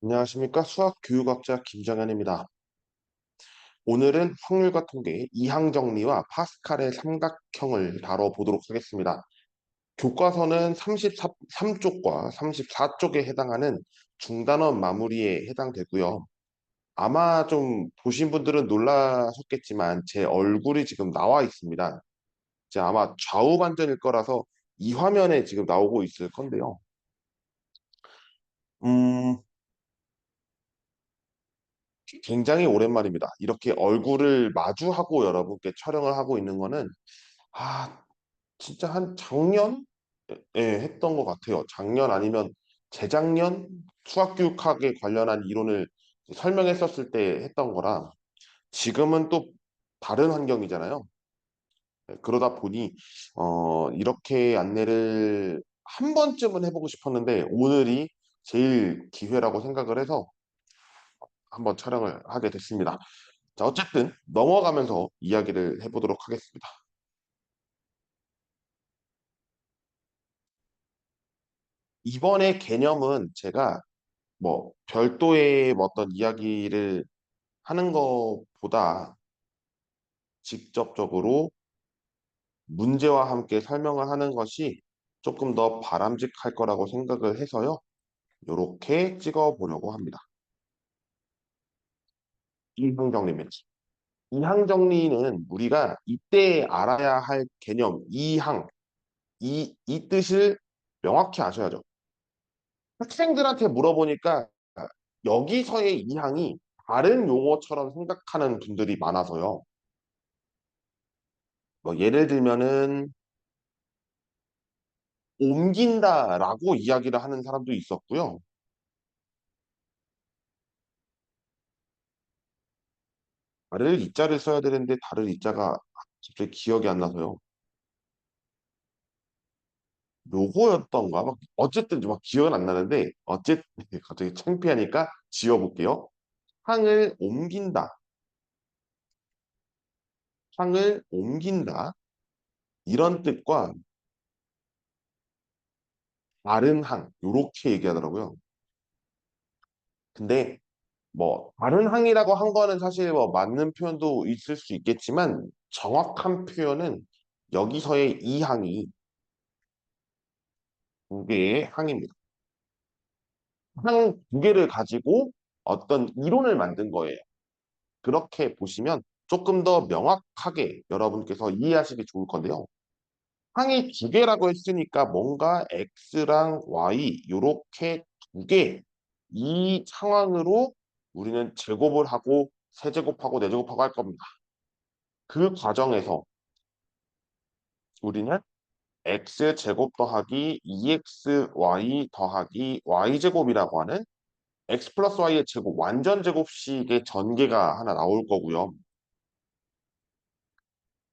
안녕하십니까. 수학교육학자 김정현입니다. 오늘은 확률과 통계, 이항정리와 파스칼의 삼각형을 다뤄보도록 하겠습니다. 교과서는 33쪽과 34쪽에 해당하는 중단원 마무리에 해당되고요. 아마 좀 보신 분들은 놀라셨겠지만 제 얼굴이 지금 나와 있습니다. 이제 아마 좌우 반전일 거라서 이 화면에 지금 나오고 있을 건데요. 음, 굉장히 오랜만입니다. 이렇게 얼굴을 마주하고 여러분께 촬영을 하고 있는 거는 아 진짜 한 작년에 했던 것 같아요. 작년 아니면 재작년 수학교육학에 관련한 이론을 설명했었을 때 했던 거라 지금은 또 다른 환경이잖아요. 그러다 보니 이렇게 안내를 한 번쯤은 해보고 싶었는데 오늘이 제일 기회라고 생각을 해서 한번 촬영을 하게 됐습니다. 자, 어쨌든 넘어가면서 이야기를 해보도록 하겠습니다. 이번에 개념은 제가 뭐 별도의 뭐 어떤 이야기를 하는 것보다 직접적으로 문제와 함께 설명을 하는 것이 조금 더 바람직할 거라고 생각을 해서요. 이렇게 찍어 보려고 합니다. 이항정리입니다. 이항정리는 우리가 이때 알아야 할 개념, 이 뜻을 명확히 아셔야죠. 학생들한테 물어보니까 여기서의 이항이 다른 용어처럼 생각하는 분들이 많아서요. 뭐 예를 들면은 옮긴다라고 이야기를 하는 사람도 있었고요. 다를 이자를 써야 되는데 다를 이자가 갑자기 기억이 안 나서요. 요거였던가 막 어쨌든 막 기억은 안 나는데 어쨌든 갑자기 창피하니까 지워볼게요. 상을 옮긴다. 상을 옮긴다. 이런 뜻과 다른 항 요렇게 얘기하더라고요. 근데 뭐 다른 항이라고 한 거는 사실 뭐 맞는 표현도 있을 수 있겠지만 정확한 표현은 여기서의 이 항이 두 개의 항입니다. 항 두 개를 가지고 어떤 이론을 만든 거예요. 그렇게 보시면 조금 더 명확하게 여러분께서 이해하시기 좋을 건데요. 항이 두 개라고 했으니까 뭔가 x랑 y 이렇게 두 개, 이 상황으로 우리는 제곱을 하고 세제곱하고 네제곱하고 할 겁니다. 그 과정에서 우리는 x제곱 더하기 2xy 더하기 y제곱이라고 하는 x 플러스 y의 제곱, 완전 제곱식의 전개가 하나 나올 거고요.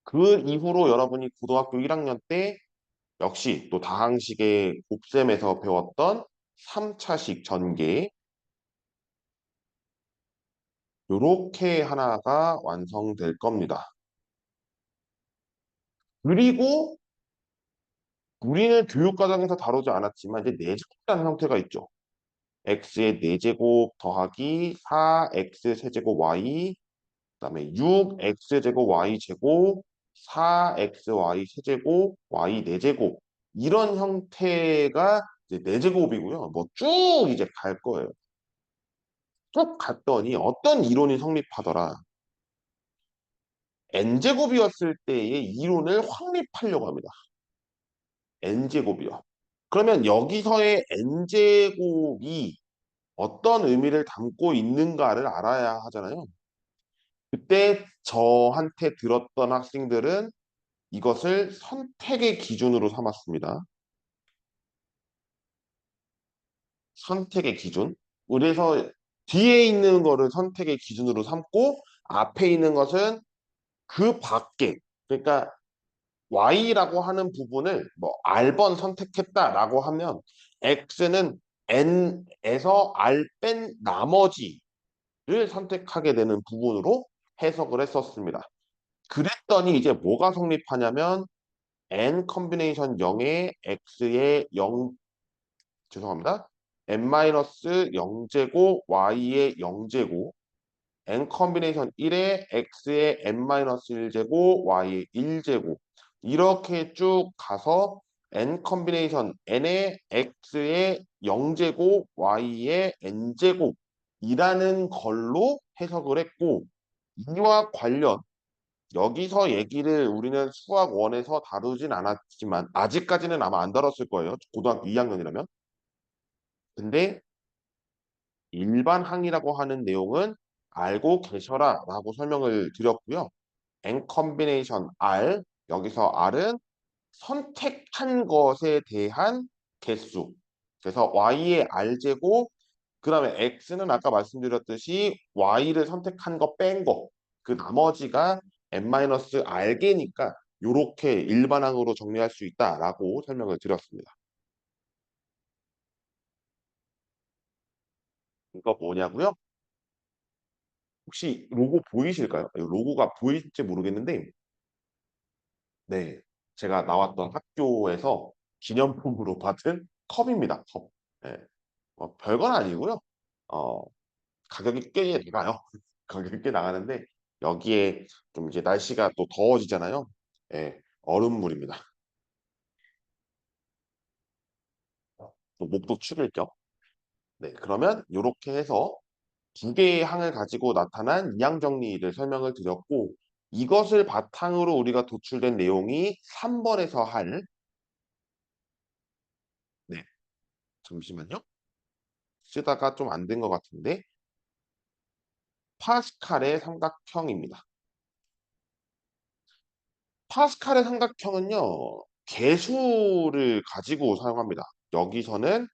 그 이후로 여러분이 고등학교 1학년 때 역시 또 다항식의 곱셈에서 배웠던 3차식 전개, 요렇게 하나가 완성될 겁니다. 그리고 우리는 교육과정에서 다루지 않았지만 이제 내제곱이라는 형태가 있죠. x의 4제곱 더하기 4x 세제곱 y, 그다음에 6x제곱 y제곱 4xy 세제곱 y 4제곱, 이런 형태가 이제 4제곱이고요. 뭐 쭉 이제 갈 거예요. 쭉 갔더니 어떤 이론이 성립하더라. n제곱이었을 때의 이론을 확립하려고 합니다. n제곱이요. 그러면 여기서의 n제곱이 어떤 의미를 담고 있는가를 알아야 하잖아요. 그때 저한테 들었던 학생들은 이것을 선택의 기준으로 삼았습니다. 선택의 기준. 그래서 뒤에 있는 거를 선택의 기준으로 삼고 앞에 있는 것은 그 밖에, 그러니까 y라고 하는 부분을 뭐 r번 선택했다라고 하면 x는 n에서 r 뺀 나머지를 선택하게 되는 부분으로 해석을 했었습니다. 그랬더니 이제 뭐가 성립하냐면 n 컨비네이션 0에 x의 0, 죄송합니다. n-0제곱 y의 0제곱 n 컨비네이션 1에 x의 n-1제곱 y의 1제곱 이렇게 쭉 가서 n 컨비네이션 n에 x의 0제곱 y의 n제곱 이라는 걸로 해석을 했고 이와 관련 여기서 얘기를 우리는 수학 1에서 다루진 않았지만 아직까지는 아마 안 다뤘을 거예요. 고등학교 2학년이라면. 근데 일반 항이라고 하는 내용은 알고 계셔라 라고 설명을 드렸고요. n 컨비네이션 r 여기서 r은 선택한 것에 대한 개수. 그래서 y의 r제곱 그다음에 x는 아까 말씀드렸듯이 y를 선택한 거 뺀 거. 그 나머지가 n-r개니까 이렇게 일반항으로 정리할 수 있다라고 설명을 드렸습니다. 이거 뭐냐고요? 혹시 로고 보이실까요? 이 로고가 보일지 모르겠는데 네, 제가 나왔던 학교에서 기념품으로 받은 컵입니다. 컵. 네, 별건 아니고요. 어, 가격이 꽤 나가요. 가격이 꽤 나가는데 여기에 좀 이제 날씨가 또 더워지잖아요. 예, 얼음물입니다. 또 목도 축일 겸. 네, 그러면 이렇게 해서 두 개의 항을 가지고 나타난 이항 정리를 설명을 드렸고 이것을 바탕으로 우리가 도출된 내용이 3번에서 할 네, 잠시만요. 쓰다가 좀 안 된 것 같은데 파스칼의 삼각형입니다. 파스칼의 삼각형은요. 개수를 가지고 사용합니다. 여기서는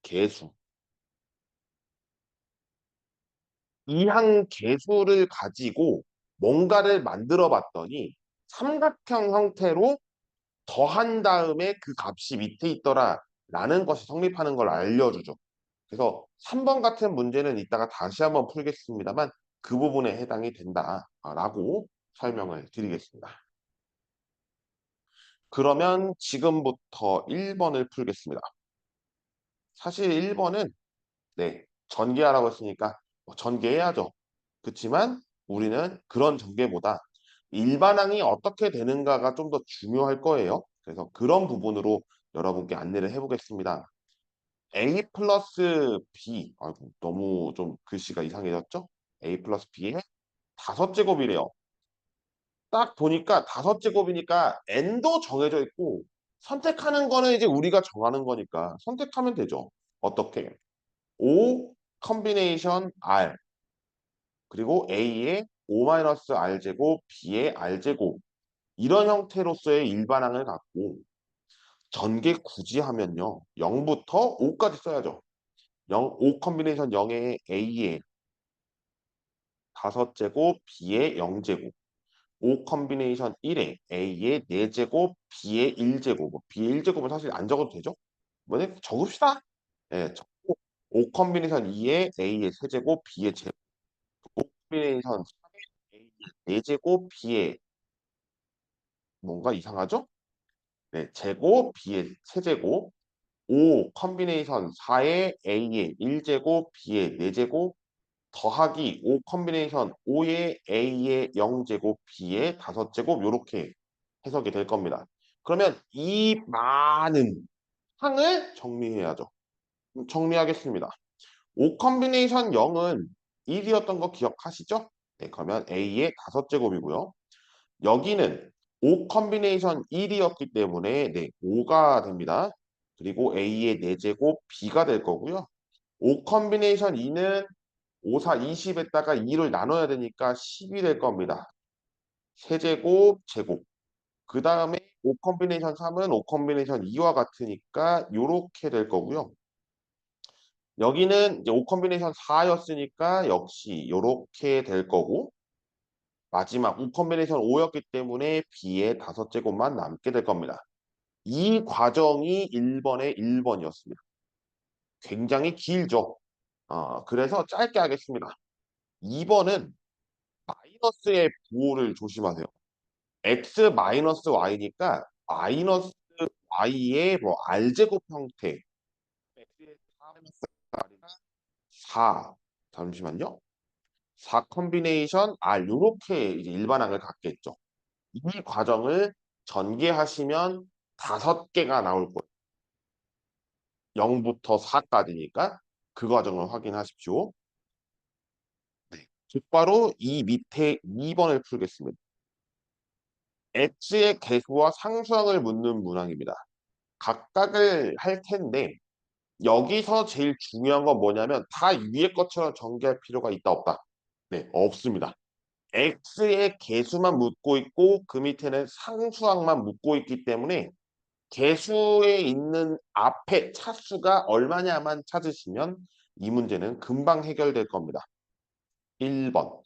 개수. 이항 개수를 가지고 뭔가를 만들어 봤더니 삼각형 형태로 더한 다음에 그 값이 밑에 있더라 라는 것이 성립하는 걸 알려주죠. 그래서 3번 같은 문제는 이따가 다시 한번 풀겠습니다만 그 부분에 해당이 된다라고 설명을 드리겠습니다. 그러면 지금부터 1번을 풀겠습니다. 사실 1번은 네, 전개하라고 했으니까 전개해야죠. 그렇지만 우리는 그런 전개보다 일반항이 어떻게 되는가가 좀 더 중요할 거예요. 그래서 그런 부분으로 여러분께 안내를 해보겠습니다. A 플러스 B, 아이고, 너무 좀 글씨가 이상해졌죠? A 플러스 B의 다섯 제곱이래요. 딱 보니까 다섯 제곱이니까 n도 정해져 있고 선택하는 거는 이제 우리가 정하는 거니까 선택하면 되죠. 어떻게? O 컨비네이션 R 그리고 A의 O-R 제곱 B의 R 제곱 이런 형태로서의 일반항을 갖고 전개 굳이 하면요. 0부터 5까지 써야죠. 5 컨비네이션 0의 A의 다섯 제곱 B의 0제곱 5 컨비네이션 1에 A의 4제곱, B의 1제곱. B의 1제곱은 사실 안 적어도 되죠? 뭐냐? 적읍시다. 예, 적고 5 컨비네이션 2에 A의 세제곱, B의 제곱. 5 컨비네이션 3에 A의 4제곱, B의 뭔가 이상하죠? 네, 제곱, B의 세제곱. 5 컨비네이션 4에 A의 1제곱, B의 4제곱. 더하기 5 컨비네이션 5의 A의 0제곱, B의 5제곱 요렇게 해석이 될 겁니다. 그러면 이 많은 항을 정리해야죠. 정리하겠습니다. 5 컨비네이션 0은 1이었던 거 기억하시죠? 네, 그러면 A의 5제곱이고요. 여기는 5 컨비네이션 1이었기 때문에 네, 5가 됩니다. 그리고 A의 4제곱 B가 될 거고요. 5 컨비네이션 2는 5, 4, 20에다가 2를 나눠야 되니까 10이 될 겁니다. 세제곱, 제곱. 그 다음에 5 컨비네이션 3은 5 컨비네이션 2와 같으니까 이렇게 될 거고요. 여기는 이제 5 컨비네이션 4였으니까 역시 이렇게 될 거고 마지막 5 컨비네이션 5였기 때문에 B의 5제곱만 남게 될 겁니다. 이 과정이 1번의 1번이었습니다. 굉장히 길죠. 그래서 짧게 하겠습니다. 2번은 마이너스의 부호를 조심하세요. x 마이너스 y니까 마이너스 y의 뭐 r제곱 형태 4 잠시만요. 4 컨비네이션 R 요렇게 이제 일반항을 갖겠죠. 이 과정을 전개하시면 5개가 나올 거예요. 0부터 4까지니까 그 과정을 확인하십시오. 네. 곧바로 이 밑에 2번을 풀겠습니다. x의 개수와 상수항을 묻는 문항입니다. 각각을 할 텐데 여기서 제일 중요한 건 뭐냐면 다 위에 것처럼 전개할 필요가 있다 없다? 네, 없습니다. x의 개수만 묻고 있고 그 밑에는 상수항만 묻고 있기 때문에 개수에 있는 앞에 차수가 얼마냐만 찾으시면 이 문제는 금방 해결될 겁니다. 1번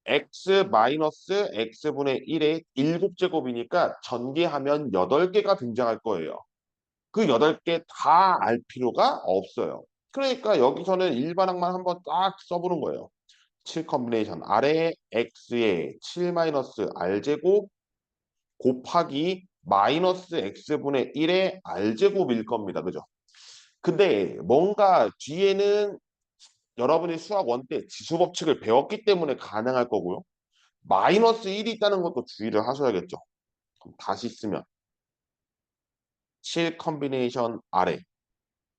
x 마이너스 x분의 1의 7제곱이니까 전개하면 8개가 등장할 거예요. 그 8개 다 알 필요가 없어요. 그러니까 여기서는 일반항만 한번 딱 써보는 거예요. 7 컨비네이션 아래 x의 7 마이너스 r제곱 곱하기 마이너스 x분의 1의 r제곱일 겁니다. 그죠? 근데 뭔가 뒤에는 여러분이 수학 원 때 지수 법칙을 배웠기 때문에 가능할 거고요. 마이너스 1이 있다는 것도 주의를 하셔야겠죠. 그럼 다시 쓰면 7 컨비네이션 아래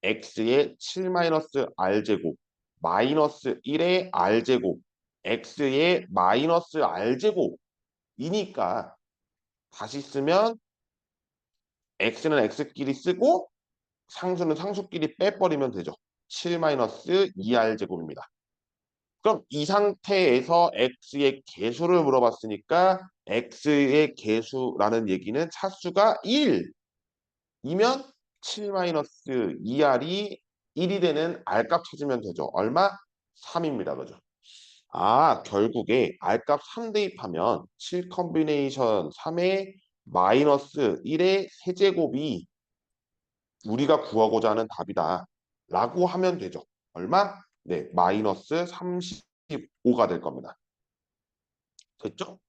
x의 7 마이너스 r제곱 마이너스 1의 r제곱 x의 마이너스 r제곱이니까 다시 쓰면 x는 x끼리 쓰고 상수는 상수끼리 빼버리면 되죠. 7 마이너스 2r제곱입니다. 그럼 이 상태에서 x의 개수를 물어봤으니까 x의 개수라는 얘기는 차수가 1이면 7 마이너스 2r이 1이 되는 r값 찾으면 되죠. 얼마? 3입니다. 그죠? 아, 결국에 r값 3 대입하면 7 컨비네이션 3의 마이너스 1의 세제곱이 우리가 구하고자 하는 답이다. 라고 하면 되죠. 얼마? 네, 마이너스 35가 될 겁니다. 됐죠?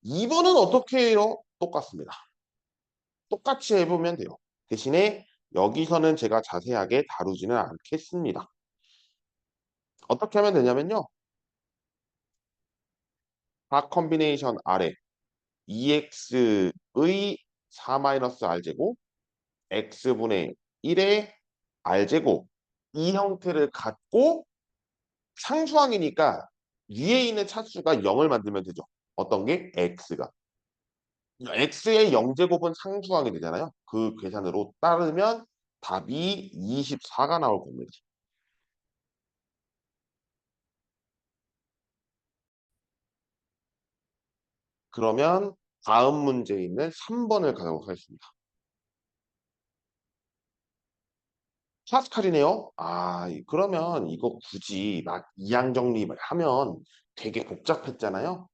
2번은 어떻게 해요? 똑같습니다. 똑같이 해보면 돼요. 대신에 여기서는 제가 자세하게 다루지는 않겠습니다. 어떻게 하면 되냐면요. 4 컨비네이션 아래 2x의 4-r제곱 x분의 1의 r제곱 이 형태를 갖고 상수항이니까 위에 있는 차수가 0을 만들면 되죠. 어떤 게? x가. x의 0제곱은 상수항이 되잖아요. 그 계산으로 따르면 답이 24가 나올 겁니다. 그러면 다음 문제에 있는 3번을 가도록 하겠습니다. 파스칼이네요. 아, 그러면 이거 굳이 막 이항 정리를 하면 되게 복잡했잖아요.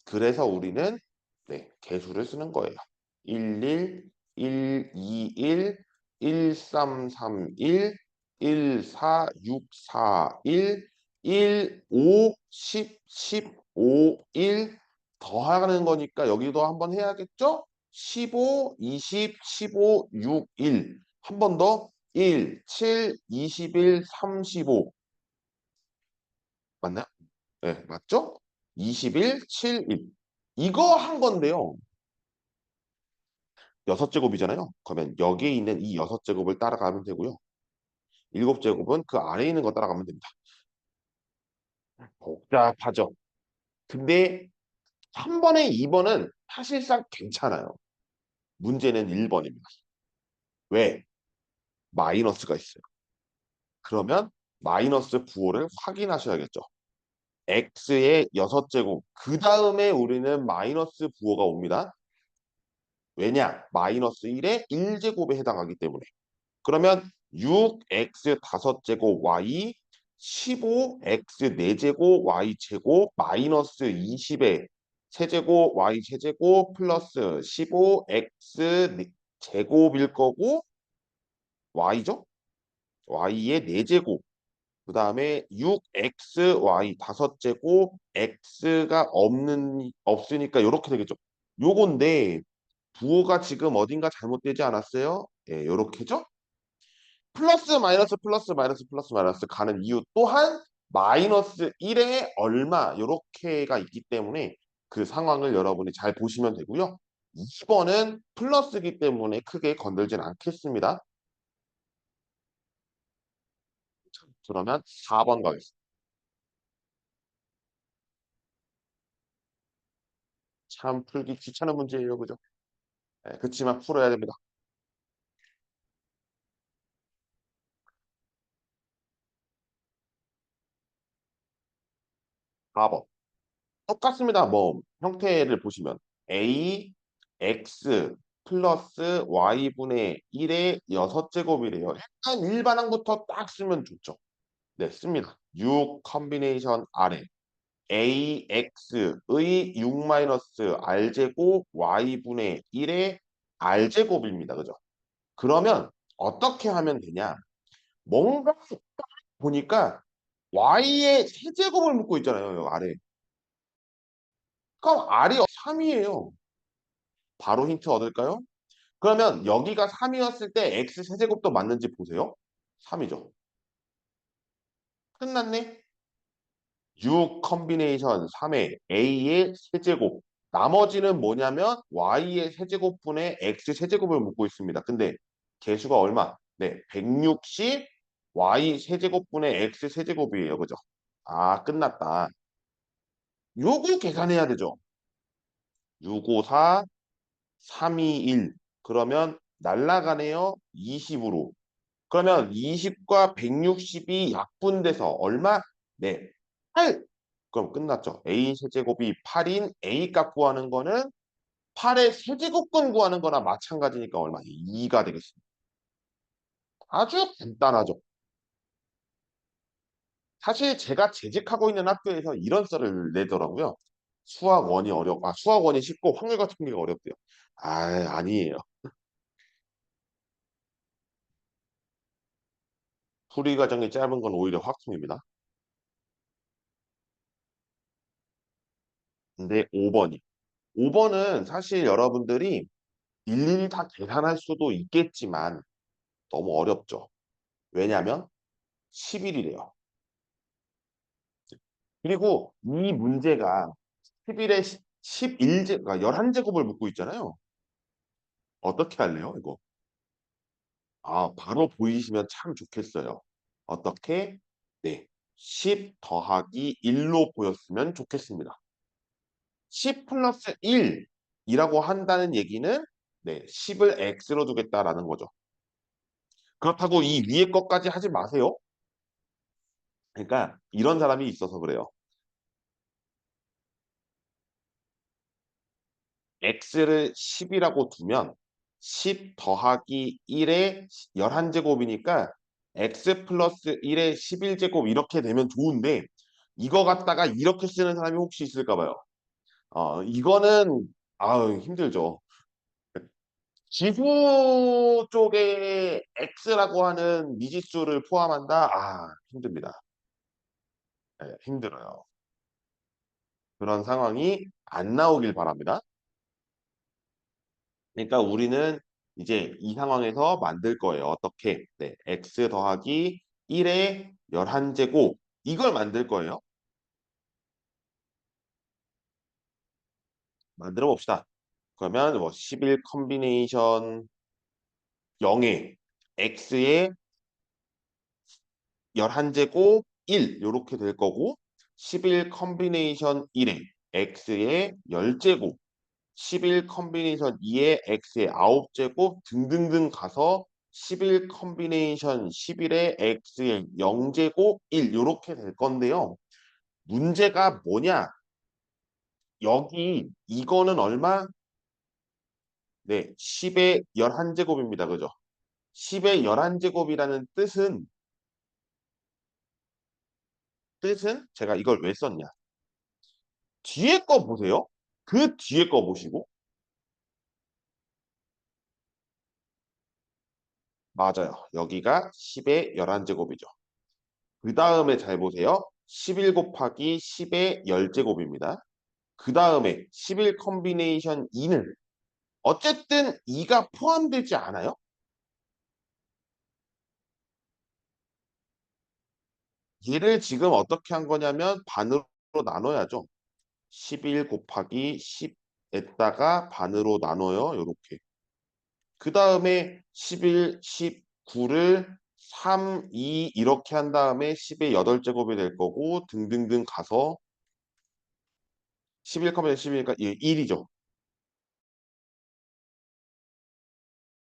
그래서 우리는 네, 개수를 쓰는 거예요. 11, 121, 1331, 14641, 15, 10, 15, 1 더하는 거니까 여기도 한번 해야겠죠? 15, 20, 15, 6, 1. 한 번 더. 1, 7, 21, 35. 맞나요? 네, 맞죠? 21, 7, 1. 이거 한 건데요. 6제곱이잖아요. 그러면 여기에 있는 이 6제곱을 따라가면 되고요. 7제곱은 그 아래에 있는 거 따라가면 됩니다. 복잡하죠. 근데 3번에 2번은 사실상 괜찮아요. 문제는 1번입니다. 왜? 마이너스가 있어요. 그러면 마이너스 부호를 확인하셔야겠죠. x의 6제곱 그 다음에 우리는 마이너스 부호가 옵니다. 왜냐? 마이너스 1의 1제곱에 해당하기 때문에. 그러면 6x 5제곱 y 15x 4제곱 y 제곱 마이너스 20의 세제곱 y 세제곱 플러스 15x 제곱일 거고 y죠? y의 4제곱 그 다음에 6xy 5제곱 x가 없으니까 이렇게 되겠죠. 요건데 부호가 지금 어딘가 잘못되지 않았어요? 예, 요렇게죠? 플러스 마이너스 플러스 마이너스 플러스 마이너스 가는 이유 또한 마이너스 1에 얼마 요렇게가 있기 때문에 그 상황을 여러분이 잘 보시면 되고요. 2번은 플러스이기 때문에 크게 건들진 않겠습니다. 그러면 4번 가겠습니다. 참 풀기 귀찮은 문제예요. 그죠? 네, 그렇지만 풀어야 됩니다. 4번. 똑같습니다. 뭐 형태를 보시면 a x 플러스 y분의 1의 6제곱이래요. 약간 일반항부터 딱 쓰면 좋죠. 네, 씁니다. 6 컨비네이션 아래 ax의 6 마이너스 r제곱 y분의 1의 r제곱입니다. 그죠? 그러면 어떻게 하면 되냐? 뭔가 보니까 y의 세제곱을 묻고 있잖아요. 여기 아래. 그럼 r이 3이에요. 바로 힌트 얻을까요? 그러면 여기가 3이었을 때 x 세제곱도 맞는지 보세요. 3이죠. 끝났네. 6 컨비네이션 3의 a의 세제곱. 나머지는 뭐냐면 y의 세제곱분의 x 세제곱을 묻고 있습니다. 근데 개수가 얼마? 네, 160 y 세제곱분의 x 세제곱이에요. 그죠? 아, 끝났다. 요거 계산해야 되죠. 654, 321. 그러면 날라가네요. 20으로. 그러면 20과 160이 약분돼서 얼마? 네, 8. 그럼 끝났죠. A 세제곱이 8인 A 값 구하는 거는 8의 세제곱근 구하는 거나 마찬가지니까 얼마? 2가 되겠습니다. 아주 간단하죠. 사실 제가 재직하고 있는 학교에서 이런 썰을 내더라고요. 수학 원이 수학 원이 쉽고 확률 같은 게 어렵대요. 아, 아니에요. 풀이 과정이 짧은 건 오히려 확률입니다. 근데 5번은 사실 여러분들이 일일이 다 계산할 수도 있겠지만 너무 어렵죠. 왜냐하면 10일이래요. 그리고 이 문제가 10일에 11제, 그러니까 11제곱을 묻고 있잖아요. 어떻게 할래요, 이거? 아, 바로 보이시면 참 좋겠어요. 어떻게? 네. 10 더하기 1로 보였으면 좋겠습니다. 10 플러스 1이라고 한다는 얘기는 네, 10을 x로 두겠다라는 거죠. 그렇다고 이 위에 것까지 하지 마세요. 그러니까 이런 사람이 있어서 그래요. x를 10이라고 두면 10 더하기 1의 11제곱이니까 x 플러스 1의 11제곱 이렇게 되면 좋은데 이거 갖다가 이렇게 쓰는 사람이 혹시 있을까 봐요. 이거는 힘들죠. 지수 쪽에 x라고 하는 미지수를 포함한다? 힘듭니다. 네, 힘들어요. 그런 상황이 안 나오길 바랍니다. 그러니까 우리는 이제 이 상황에서 만들 거예요. 어떻게? 네, x 더하기 1의 11제곱 이걸 만들 거예요. 만들어 봅시다. 그러면 뭐 11 컨비네이션 0에 x의 11제곱 1 이렇게 될 거고 11 컨비네이션 1에 x의 10제곱 11 컨비네이션 2에 x의 9제곱 등등등 가서 11 컨비네이션 11에 x의 0제곱 1 이렇게 될 건데요. 문제가 뭐냐? 여기 이거는 얼마? 네, 10의 11제곱입니다. 그죠? 10의 11제곱이라는 뜻은 제가 이걸 왜 썼냐? 뒤에 거 보세요. 그 뒤에 거 보시고 맞아요. 여기가 10의 11제곱이죠. 그 다음에 잘 보세요. 11 곱하기 10의 10제곱입니다. 그 다음에 11 컨비네이션 2는 어쨌든 2가 포함되지 않아요? 얘를 지금 어떻게 한 거냐면 반으로 나눠야죠. 11 곱하기 10에다가 반으로 나눠요. 요렇게. 그 다음에 11, 19를 3, 2 이렇게 한 다음에 10의 8제곱이 될 거고 등등등 가서 11, 11이니까 1이죠.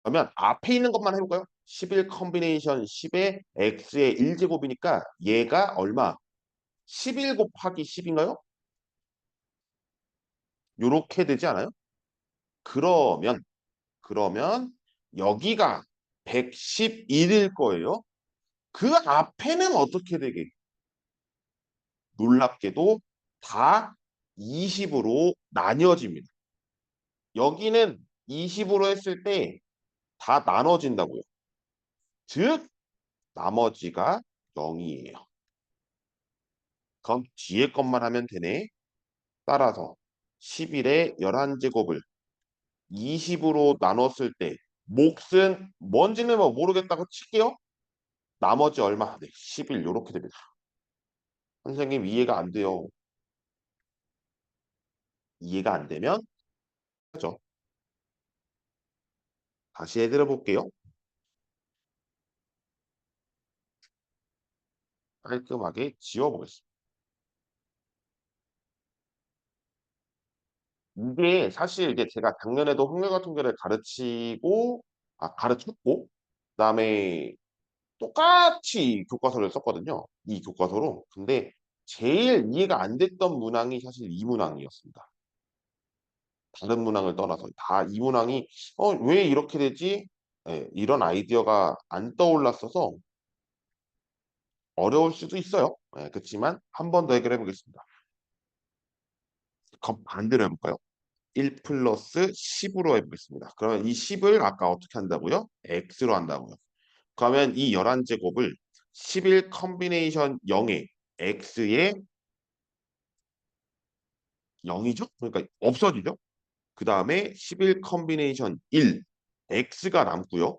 그러면 앞에 있는 것만 해볼까요? 11 컨비네이션 10의 x의 1제곱이니까 얘가 얼마? 11 곱하기 10인가요? 요렇게 되지 않아요? 그러면 여기가 111일 거예요. 그 앞에는 어떻게 되게 놀랍게도 다 20으로 나뉘어집니다. 여기는 20으로 했을 때 다 나눠진다고요. 즉 나머지가 0이에요. 그럼 뒤에 것만 하면 되네. 따라서 11의 11제곱을 20으로 나눴을 때 몫은 뭔지는 뭐 모르겠다고 칠게요. 나머지 얼마? 네, 11 이렇게 됩니다. 선생님 이해가 안 돼요. 이해가 안 되면 하죠. 다시 해드려 볼게요. 깔끔하게 지워보겠습니다. 이게 사실 이게 제가 작년에도 확률과 통계를 가르쳤고, 그다음에 똑같이 교과서를 썼거든요. 이 교과서로. 근데 제일 이해가 안 됐던 문항이 사실 이 문항이었습니다. 다른 문항을 떠나서 다 이 문항이 왜 이렇게 되지? 예, 이런 아이디어가 안 떠올랐어서 어려울 수도 있어요. 예, 그렇지만 한 번 더 해결해 보겠습니다. 그럼 반대로 해볼까요? 1 플러스 10으로 해보겠습니다. 그러면 이 10을 아까 어떻게 한다고요? x로 한다고요. 그러면 이 11제곱을 11 컨비네이션 0에 x에 0이죠? 그러니까 없어지죠? 그 다음에 11 컨비네이션 1 x가 남고요.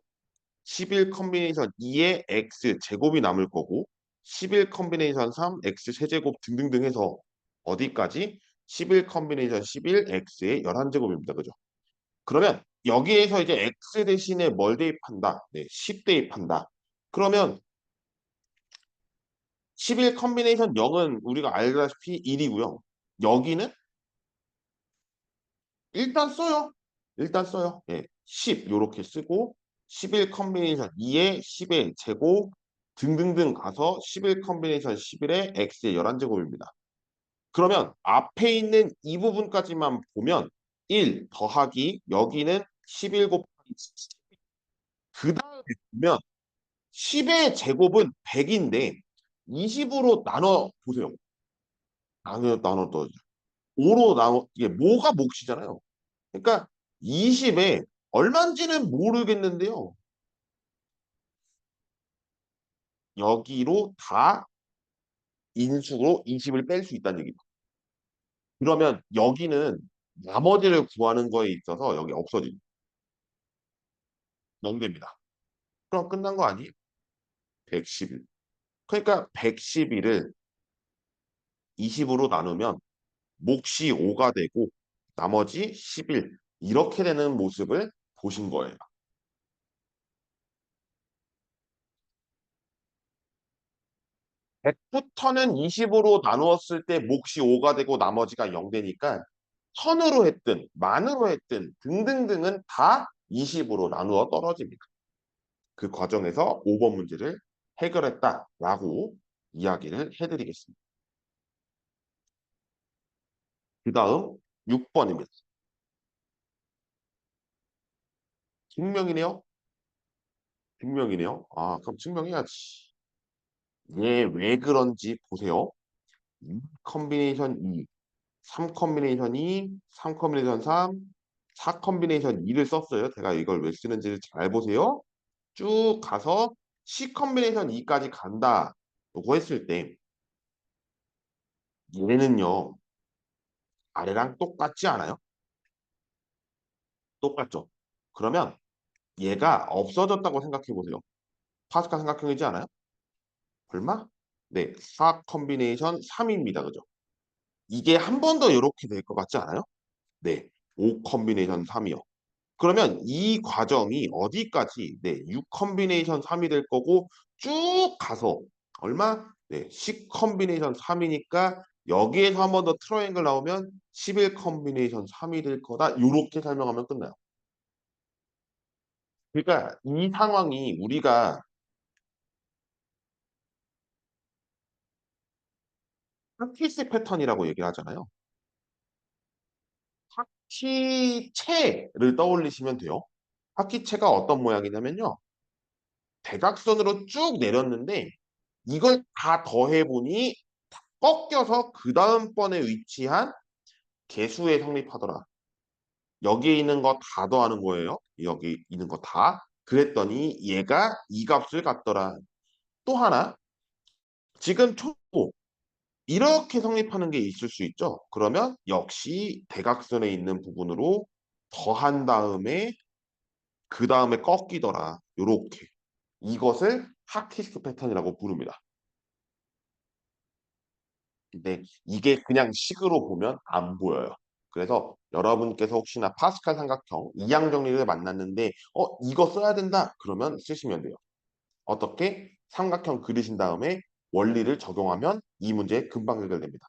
11 컨비네이션 2에 x 제곱이 남을 거고 11 컨비네이션 3 x 세제곱 등등등 해서 어디까지? 11 컨비네이션 11 x의 11제곱입니다. 그죠? 그러면 여기에서 이제 x 대신에 뭘 대입한다? 네, 10 대입한다. 그러면 11 컨비네이션 0은 우리가 알다시피 1이고요. 여기는 일단 써요. 일단 써요. 예, 10 요렇게 쓰고 11 컨비네이션 2에 10의 제곱 등등등 가서 11 컨비네이션 11의 x의 11제곱입니다. 그러면 앞에 있는 이 부분까지만 보면 1 더하기 여기는 11 곱하기 그 다음에 보면 10의 제곱은 100인데 20으로 나눠 보세요. 나눠 또 5로 나눠 이게 뭐가 몫이잖아요. 그러니까 20에 얼마인지는 모르겠는데요. 여기로 다 인수로 20을 뺄 수 있다는 얘기죠. 그러면 여기는 나머지를 구하는 거에 있어서 여기 없어지죠. 0됩니다. 그럼 끝난 거 아니에요? 111. 그러니까 111을 20으로 나누면 몫이 5가 되고 나머지 11 이렇게 되는 모습을 보신 거예요. 100부터는 20으로 나누었을 때 몫이 5가 되고 나머지가 0 되니까 천으로 했든 만으로 했든 등등등은 다 20으로 나누어 떨어집니다. 그 과정에서 5번 문제를 해결했다라고 이야기를 해드리겠습니다. 그 다음 6번입니다. 증명이네요. 증명이네요. 아, 그럼 증명해야지. 얘 왜 그런지 보세요. 2 컨비네이션 2, 3 컨비네이션 2, 3 컨비네이션 3, 4 컨비네이션 2를 썼어요. 제가 이걸 왜 쓰는지를 잘 보세요. 쭉 가서 C 컨비네이션 2까지 간다. 요거 했을 때 얘는요. 아래랑 똑같지 않아요? 똑같죠? 그러면 얘가 없어졌다고 생각해 보세요. 파스cal 삼각형이지 않아요? 얼마? 네, 4 컨비네이션 3입니다. 그죠? 이게 한 번 더 이렇게 될 것 같지 않아요? 네, 5 컨비네이션 3이요. 그러면 이 과정이 어디까지? 네, 6 컨비네이션 3이 될 거고 쭉 가서 얼마? 네, 10 컨비네이션 3이니까 여기에서 한 번 더 트라이앵글 나오면 11 컨비네이션 3이 될 거다. 이렇게 설명하면 끝나요. 그러니까 이 상황이 우리가 하키스 패턴이라고 얘기를 하잖아요. 하키체를 떠올리시면 돼요. 하키체가 어떤 모양이냐면요. 대각선으로 쭉 내렸는데 이걸 다 더해보니 꺾여서 그 다음번에 위치한 개수에 성립하더라. 여기에 있는 거 다 더하는 거예요. 여기 있는 거 다. 그랬더니 얘가 이 값을 갖더라. 또 하나, 지금 초보 이렇게 성립하는 게 있을 수 있죠. 그러면 역시 대각선에 있는 부분으로 더한 다음에 그 다음에 꺾이더라. 요렇게. 이것을 하키스 패턴이라고 부릅니다. 근데 이게 그냥 식으로 보면 안 보여요. 그래서 여러분께서 혹시나 파스칼 삼각형 이항 정리를 만났는데 이거 써야 된다 그러면 쓰시면 돼요. 어떻게? 삼각형 그리신 다음에 원리를 적용하면 이 문제 금방 해결됩니다.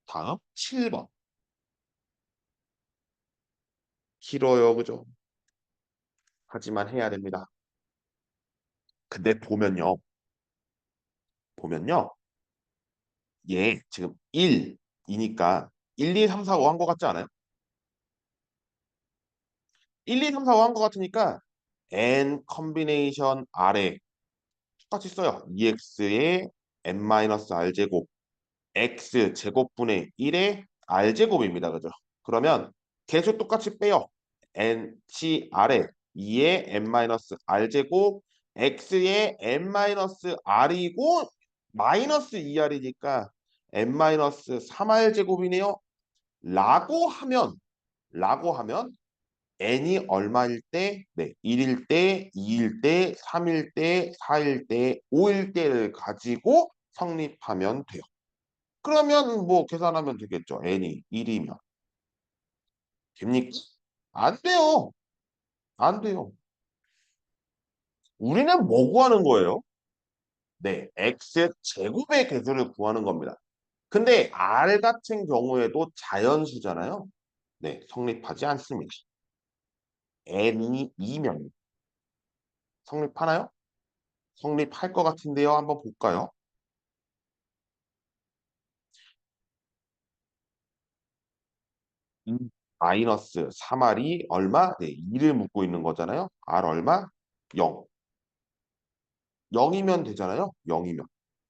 다음 7번. 길어요. 그죠? 하지만 해야 됩니다. 근데 보면요. 얘 지금 1이니까 1, 2, 3, 4, 5 한 것 같지 않아요? 1, 2, 3, 4, 5 한 것 같으니까 n 컨비네이션 R에 똑같이 써요. 2x의 n-r 제곱 x 제곱분의 1의 r 제곱입니다. 그죠? 그러면 계수 똑같이 빼요. n c r에 2의 n-r 제곱 x의 n-r이고 마이너스 2r이니까 n-3r 제곱이네요. 라고 하면 n이 얼마일 때, 네, 1일 때, 2일 때, 3일 때, 4일 때, 5일 때를 가지고 성립하면 돼요. 그러면 뭐 계산하면 되겠죠. n이 1이면. 됩니까? 안 돼요. 안 돼요. 우리는 뭐 구하는 거예요? 네, x 제곱의 개수를 구하는 겁니다. 근데 r 같은 경우에도 자연수잖아요. 네, 성립하지 않습니다. n이 2면 성립하나요? 성립할 것 같은데요. 한번 볼까요? 이 마이너스 3r이 얼마? 네, 2를 묻고 있는 거잖아요. r 얼마? 0. 0이면 되잖아요. 0이면.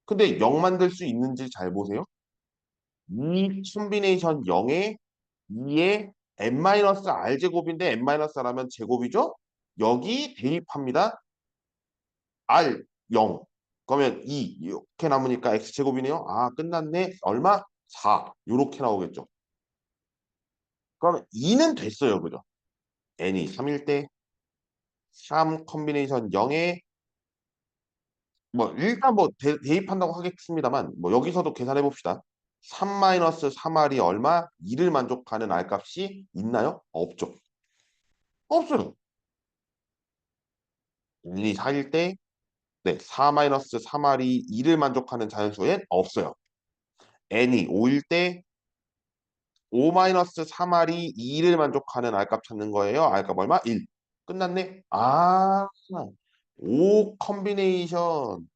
근데 0 만들 수 있는지 잘 보세요. 이 콤비네이션 0에 2에 n-r 제곱인데 n-r라면 제곱이죠? 여기 대입합니다. r 0. 그러면 2 이렇게 남으니까 x 제곱이네요. 아, 끝났네. 얼마? 4. 이렇게 나오겠죠. 그러면 2는 됐어요. 그죠? n이 3일 때 3 컨비네이션 0에 뭐 일단 뭐 대입한다고 하겠습니다만 뭐 여기서도 계산해 봅시다. 3-3r이 얼마? 2를 만족하는 r값이 있나요? 없죠. 없어요. n이 4일 때 네, 4-3r이 2를 만족하는 자연수엔 없어요. n이 5일 때 5-3r이 2를 만족하는 r값 찾는 거예요. r값 얼마? 1. 끝났네. 아, 5 컨비네이션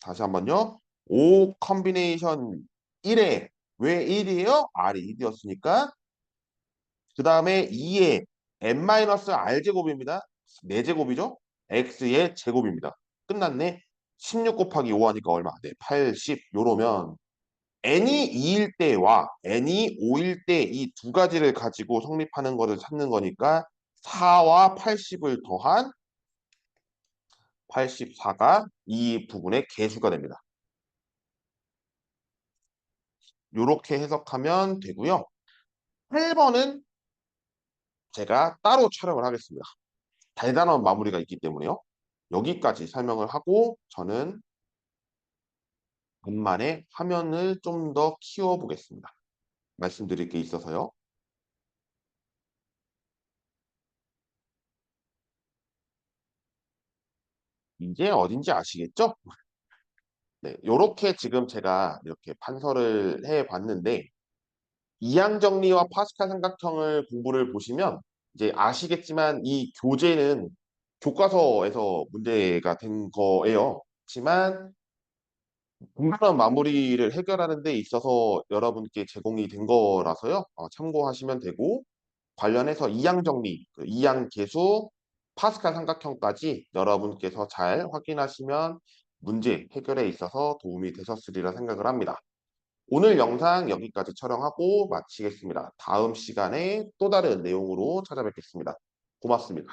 다시 한번요. 5 컨비네이션 1에 왜 1이에요? R이 1이었으니까 그 다음에 2에 n-r 제곱입니다. 4제곱이죠? x의 제곱입니다. 끝났네. 16 곱하기 5 하니까 얼마? 네, 80 요러면 n이 2일 때와 n이 5일 때 이 두 가지를 가지고 성립하는 것을 찾는 거니까 4와 80을 더한 84가 이 부분의 개수가 됩니다. 요렇게 해석하면 되고요. 8번은 제가 따로 촬영을 하겠습니다. 달달한 마무리가 있기 때문에요. 여기까지 설명을 하고 저는 간만에 화면을 좀 더 키워보겠습니다. 말씀드릴 게 있어서요. 이게 어딘지 아시겠죠? 네, 요렇게 지금 제가 이렇게 판서를 해 봤는데 이항 정리와 파스칼 삼각형을 공부를 보시면 이제 아시겠지만 이 교재는 교과서에서 문제가 된 거예요. 하지만 공간한 마무리를 해결하는 데 있어서 여러분께 제공이 된 거라서요. 참고하시면 되고 관련해서 이항 정리, 그 이항 계수, 파스칼 삼각형까지 여러분께서 잘 확인하시면 문제 해결에 있어서 도움이 되셨으리라 생각을 합니다. 오늘 영상 여기까지 촬영하고 마치겠습니다. 다음 시간에 또 다른 내용으로 찾아뵙겠습니다. 고맙습니다.